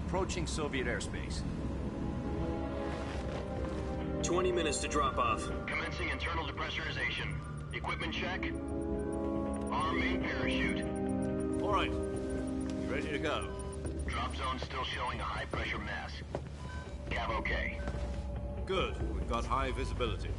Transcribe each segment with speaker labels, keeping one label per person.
Speaker 1: approaching Soviet airspace.
Speaker 2: 20 minutes to drop off.
Speaker 3: Commencing internal depressurization. Equipment check. Arm main parachute.
Speaker 1: All right. You ready to go?
Speaker 3: Drop zone still showing a high pressure mass. Cav okay.
Speaker 1: Good. We've got high visibility.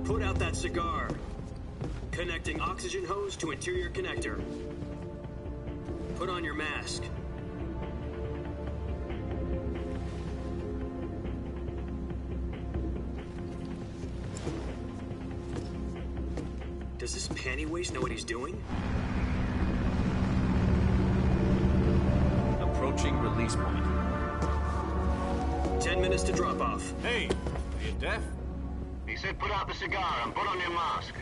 Speaker 2: Put out that cigar. Connecting oxygen hose to interior connector. Put on your mask. Does this panty waste know what he's doing?
Speaker 1: Approaching release point.
Speaker 2: 10 minutes to drop off.
Speaker 1: Hey, are you deaf?
Speaker 3: He said put out the cigar and put on your mask.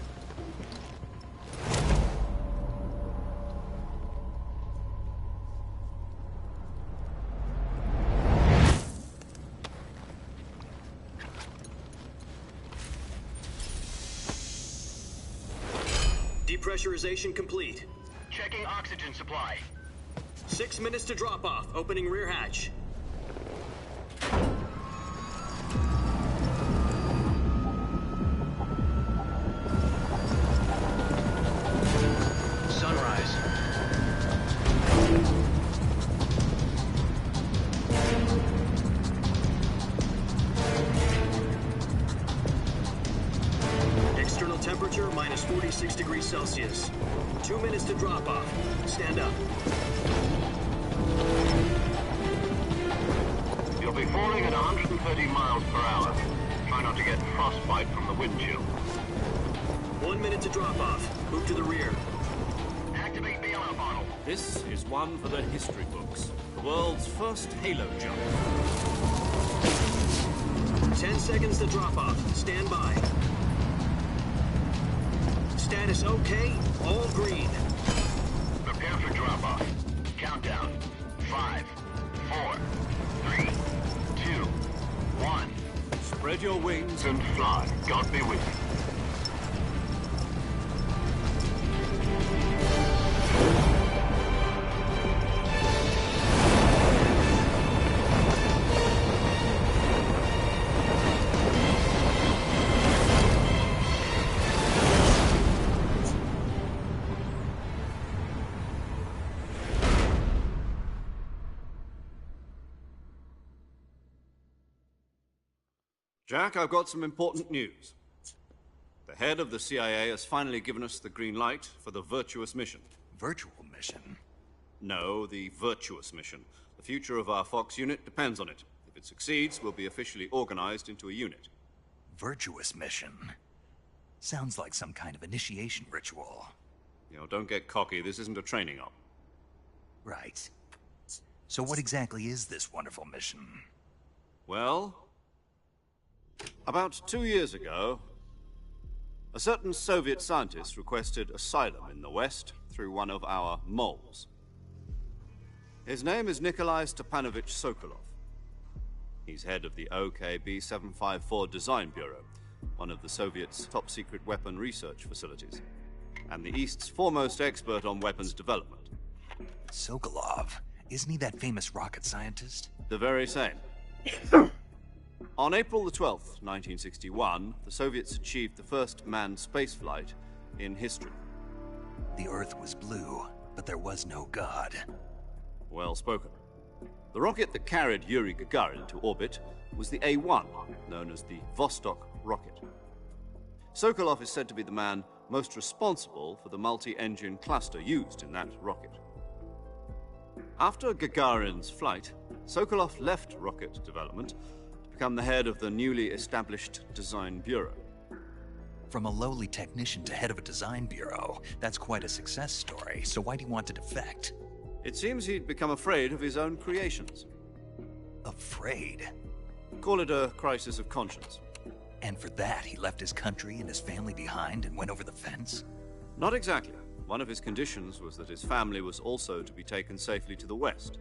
Speaker 2: Depressurization complete.
Speaker 3: Checking oxygen supply.
Speaker 2: 6 minutes to drop off. Opening rear hatch.
Speaker 3: Sunrise.
Speaker 2: External temperature minus 46 degrees Celsius. 2 minutes to drop off. Stand up.
Speaker 3: You'll be falling at 130 miles per hour. Try not to get frostbite from the wind chill.
Speaker 2: 1 minute to drop off. Move to the rear.
Speaker 3: Activate bailout bottle.
Speaker 1: This is one for the history books. The world's first halo jump.
Speaker 2: 10 seconds to drop off. Stand by. Status okay. All green.
Speaker 3: Prepare for drop-off. Countdown. 5, 4, 3, 2, 1.
Speaker 1: Spread your wings
Speaker 3: And fly. God be with you.
Speaker 1: Jack, I've got some important news. The head of the CIA has finally given us the green light for the Virtuous mission.
Speaker 4: Virtual mission?
Speaker 1: No, the Virtuous mission. The future of our Fox unit depends on it. If it succeeds, we'll be officially organized into a unit.
Speaker 4: Virtuous mission? Sounds like some kind of initiation ritual.
Speaker 1: You know, don't get cocky. This isn't a training op.
Speaker 4: Right. So what exactly is this wonderful mission?
Speaker 1: Well, about 2 years ago, a certain Soviet scientist requested asylum in the West through one of our moles. His name is Nikolai Stepanovich Sokolov. He's head of the OKB 754 Design Bureau, one of the Soviets' top-secret weapon research facilities, and the East's foremost expert on weapons development.
Speaker 4: Sokolov? Isn't he that famous rocket scientist?
Speaker 1: The very same. On April the 12th, 1961, the Soviets achieved the first manned spaceflight in history.
Speaker 4: The Earth was blue, but there was no God.
Speaker 1: Well spoken. The rocket that carried Yuri Gagarin to orbit was the A-1, known as the Vostok rocket. Sokolov is said to be the man most responsible for the multi-engine cluster used in that rocket. After Gagarin's flight, Sokolov left rocket development to become the head of the newly established Design Bureau.
Speaker 4: From a lowly technician to head of a design bureau, that's quite a success story, so why do you want to defect?
Speaker 1: It seems he'd become afraid of his own creations.
Speaker 4: Afraid?
Speaker 1: Call it a crisis of conscience.
Speaker 4: And for that, he left his country and his family behind and went over the fence?
Speaker 1: Not exactly. One of his conditions was that his family was also to be taken safely to the West.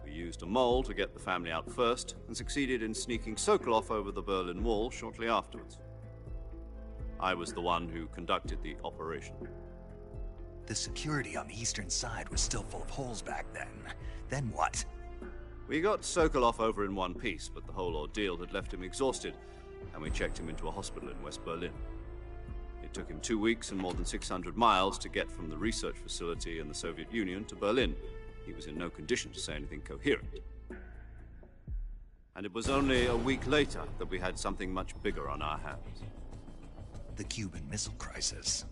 Speaker 1: We used a mole to get the family out first and succeeded in sneaking Sokolov over the Berlin Wall shortly afterwards. I was the one who conducted the operation.
Speaker 4: The security on the eastern side was still full of holes back then. Then what?
Speaker 1: We got Sokolov over in one piece, but the whole ordeal had left him exhausted, and we checked him into a hospital in West Berlin. It took him 2 weeks and more than 600 miles to get from the research facility in the Soviet Union to Berlin. He was in no condition to say anything coherent. And it was only a week later that we had something much bigger on our hands.
Speaker 4: The Cuban Missile Crisis.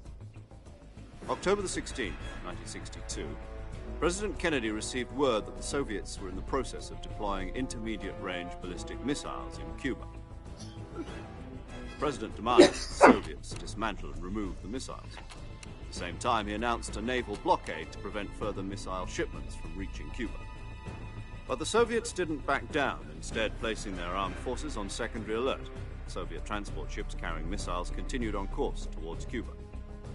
Speaker 1: October the 16th, 1962, President Kennedy received word that the Soviets were in the process of deploying intermediate-range ballistic missiles in Cuba. The President demanded that the Soviets dismantle and remove the missiles. At the same time, he announced a naval blockade to prevent further missile shipments from reaching Cuba. But the Soviets didn't back down, instead placing their armed forces on secondary alert. Soviet transport ships carrying missiles continued on course towards Cuba.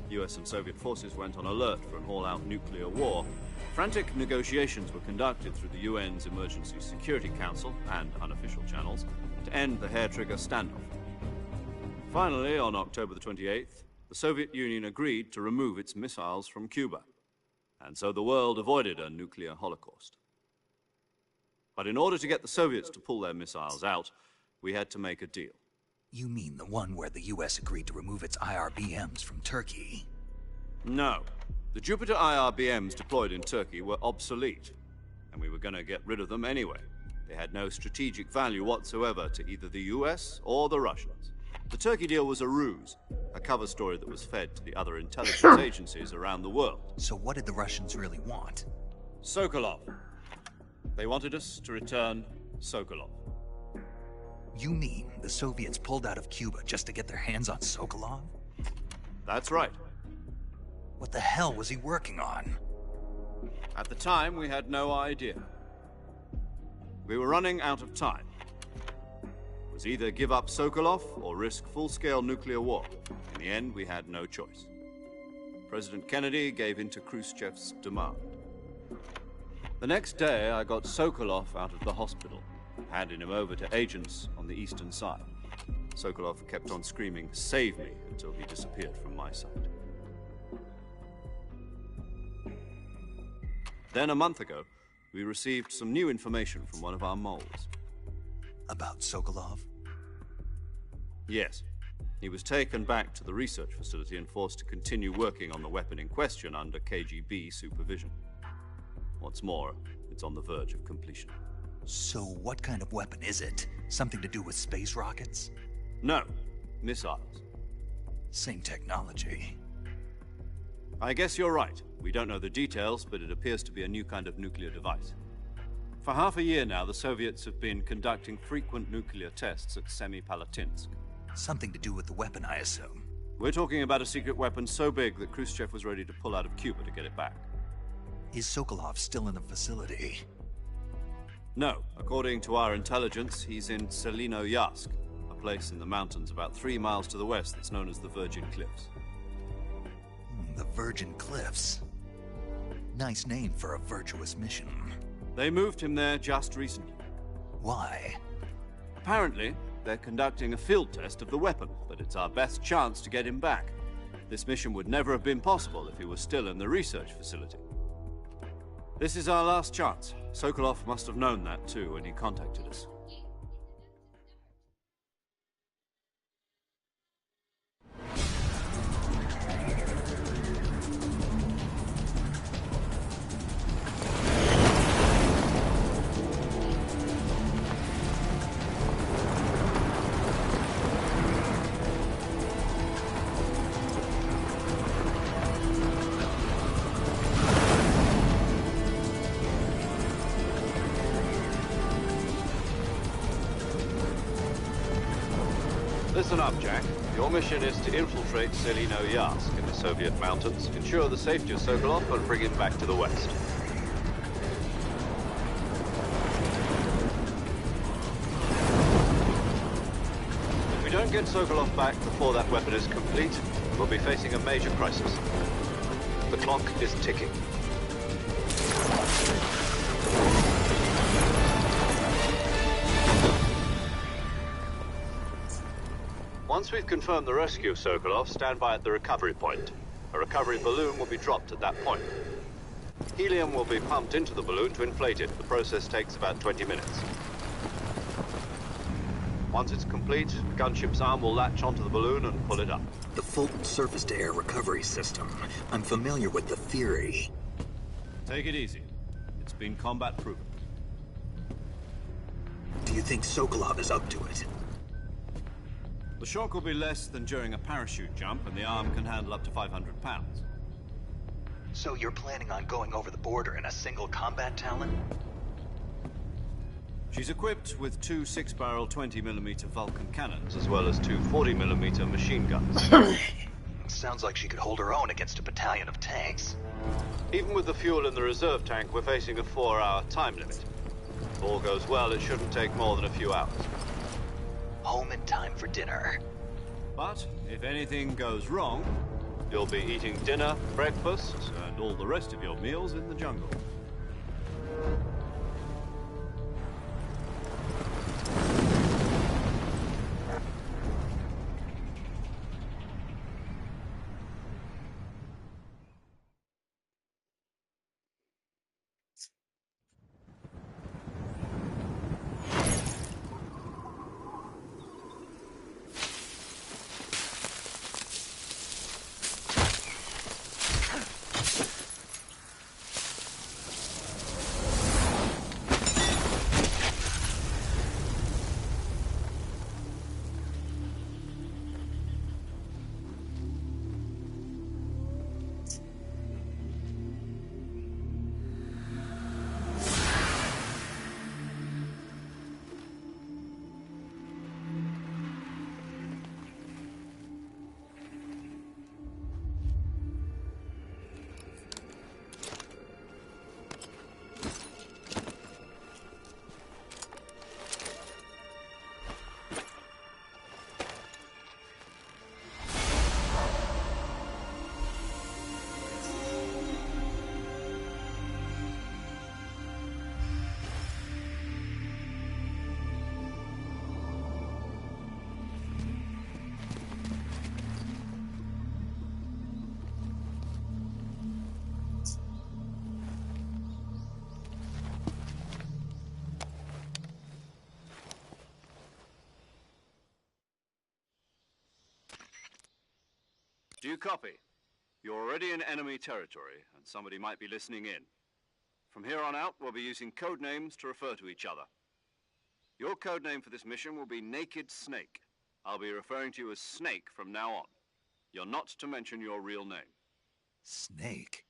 Speaker 1: US and Soviet forces went on alert for an all-out nuclear war. Frantic negotiations were conducted through the UN's Emergency Security Council and unofficial channels to end the hair-trigger standoff. Finally, on October the 28th, the Soviet Union agreed to remove its missiles from Cuba, and so the world avoided a nuclear holocaust. But in order to get the Soviets to pull their missiles out, we had to make a deal.
Speaker 4: You mean the one where the US agreed to remove its IRBMs from Turkey?
Speaker 1: No. The Jupiter IRBMs deployed in Turkey were obsolete, and we were going to get rid of them anyway. They had no strategic value whatsoever to either the US or the Russians. The Turkey deal was a ruse, a cover story that was fed to the other intelligence agencies around the world.
Speaker 4: So what did the Russians really want?
Speaker 1: Sokolov. They wanted us to return Sokolov.
Speaker 4: You mean the Soviets pulled out of Cuba just to get their hands on Sokolov?
Speaker 1: That's right.
Speaker 4: What the hell was he working on?
Speaker 1: At the time, we had no idea. We were running out of time. It was either give up Sokolov or risk full-scale nuclear war. In the end, we had no choice. President Kennedy gave in to Khrushchev's demand. The next day, I got Sokolov out of the hospital, handing him over to agents on the eastern side. Sokolov kept on screaming, "Save me," until he disappeared from my sight. Then, a month ago, we received some new information from one of our moles.
Speaker 4: About Sokolov?
Speaker 1: Yes. He was taken back to the research facility and forced to continue working on the weapon in question under KGB supervision. What's more, it's on the verge of completion.
Speaker 4: So what kind of weapon is it? Something to do with space rockets?
Speaker 1: No, missiles.
Speaker 4: Same technology.
Speaker 1: I guess you're right. We don't know the details, but it appears to be a new kind of nuclear device. For half a year now, the Soviets have been conducting frequent nuclear tests at Semipalatinsk.
Speaker 4: Something to do with the weapon, I assume.
Speaker 1: We're talking about a secret weapon so big that Khrushchev was ready to pull out of Cuba to get it back.
Speaker 4: Is Sokolov still in the facility?
Speaker 1: No. According to our intelligence, he's in Selino-Yarsk, a place in the mountains about 3 miles to the west that's known as the Virgin Cliffs.
Speaker 4: The Virgin Cliffs. Nice name for a virtuous mission.
Speaker 1: They moved him there just recently.
Speaker 4: Why?
Speaker 1: Apparently, they're conducting a field test of the weapon, but it's our best chance to get him back. This mission would never have been possible if he was still in the research facility. This is our last chance. Sokolov must have known that too when he contacted us. Listen up, Jack. Your mission is to infiltrate Selino-Yarsk in the Soviet mountains, ensure the safety of Sokolov, and bring him back to the west. If we don't get Sokolov back before that weapon is complete, we'll be facing a major crisis. The clock is ticking. Once we've confirmed the rescue of Sokolov, stand by at the recovery point. A recovery balloon will be dropped at that point. Helium will be pumped into the balloon to inflate it. The process takes about 20 minutes. Once it's complete, the gunship's arm will latch onto the balloon and pull it up.
Speaker 5: The Fulton surface-to-air recovery system. I'm familiar with the theory.
Speaker 1: Take it easy. It's been combat-proven.
Speaker 5: Do you think Sokolov is up to it?
Speaker 1: The shock will be less than during a parachute jump, and the arm can handle up to 500 pounds.
Speaker 4: So you're planning on going over the border in a single combat Talon?
Speaker 1: She's equipped with two 6-barrel 20mm Vulcan cannons, as well as two 40mm machine guns.
Speaker 4: Sounds like she could hold her own against a battalion of tanks.
Speaker 1: Even with the fuel in the reserve tank, we're facing a 4-hour time limit. If all goes well, it shouldn't take more than a few hours.
Speaker 4: Home in time for dinner.
Speaker 1: But if anything goes wrong, you'll be eating dinner, breakfast, and all the rest of your meals in the jungle. Do you copy? You're already in enemy territory, and somebody might be listening in. From here on out, we'll be using code names to refer to each other. Your code name for this mission will be Naked Snake. I'll be referring to you as Snake from now on. You're not to mention your real name.
Speaker 4: Snake?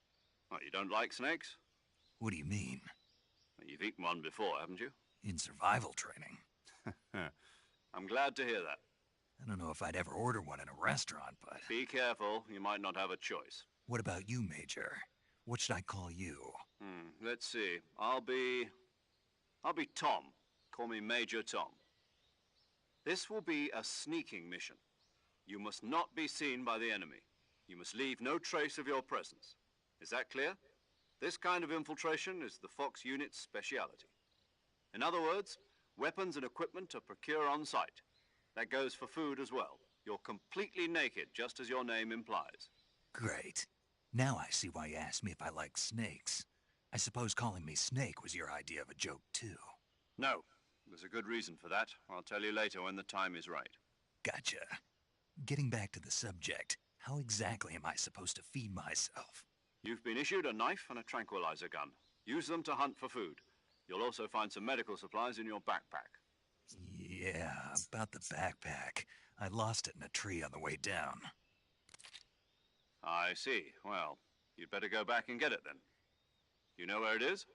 Speaker 1: What, you don't like snakes?
Speaker 4: What do you mean?
Speaker 1: Well, you've eaten one before, haven't you?
Speaker 4: In survival training.
Speaker 1: I'm glad to hear that.
Speaker 4: I don't know if I'd ever order one in a restaurant, but...
Speaker 1: Be careful, you might not have a choice.
Speaker 4: What about you, Major? What should I call you?
Speaker 1: Let's see. I'll be Tom. Call me Major Tom. This will be a sneaking mission. You must not be seen by the enemy. You must leave no trace of your presence. Is that clear? This kind of infiltration is the Fox unit's speciality. In other words, weapons and equipment are procured on site. That goes for food as well. You're completely naked, just as your name implies.
Speaker 4: Great. Now I see why you asked me if I like snakes. I suppose calling me Snake was your idea of a joke, too.
Speaker 1: No. There's a good reason for that. I'll tell you later when the time is right.
Speaker 4: Gotcha. Getting back to the subject, how exactly am I supposed to feed myself?
Speaker 1: You've been issued a knife and a tranquilizer gun. Use them to hunt for food. You'll also find some medical supplies in your backpack.
Speaker 4: Yeah, about the backpack. I lost it in a tree on the way down.
Speaker 1: I see. Well, you'd better go back and get it then. You know where it is?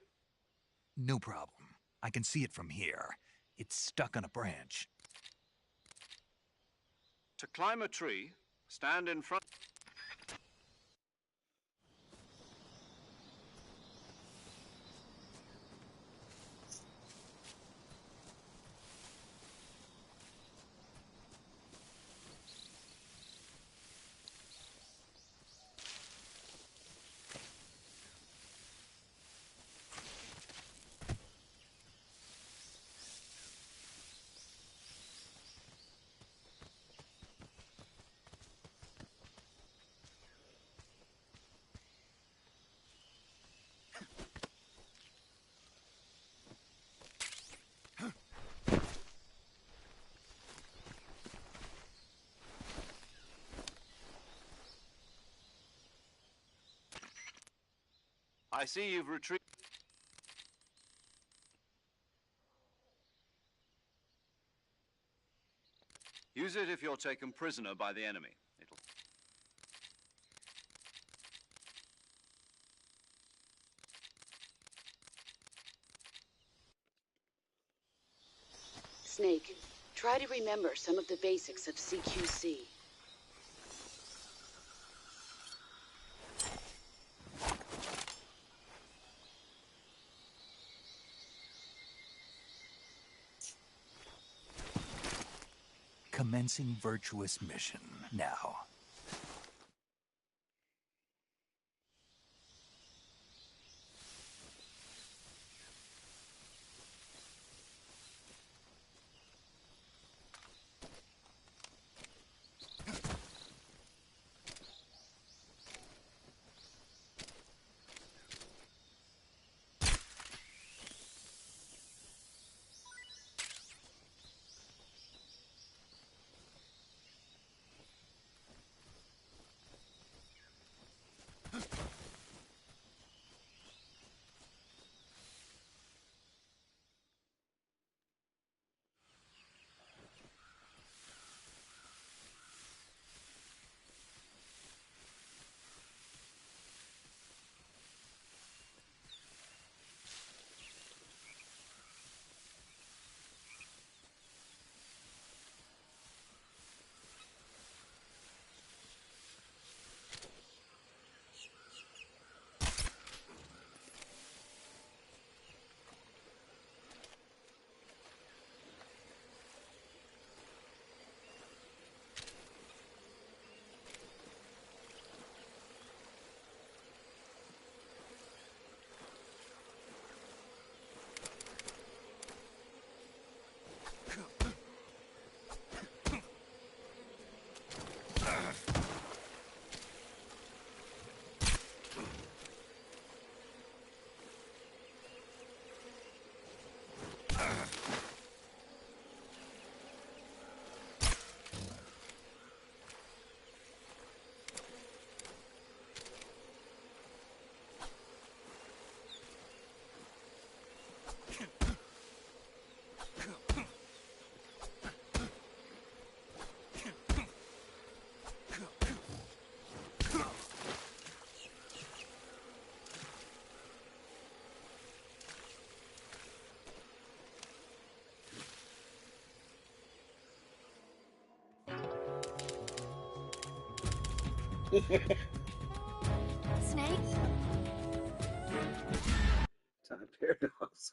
Speaker 4: No problem. I can see it from here. It's stuck on a branch.
Speaker 1: To climb a tree, stand in front... I see you've retreated. Use it if you're taken prisoner by the enemy. It'll...
Speaker 6: Snake, try to remember some of the basics of CQC.
Speaker 4: Commencing virtuous mission now.
Speaker 7: Time paradox.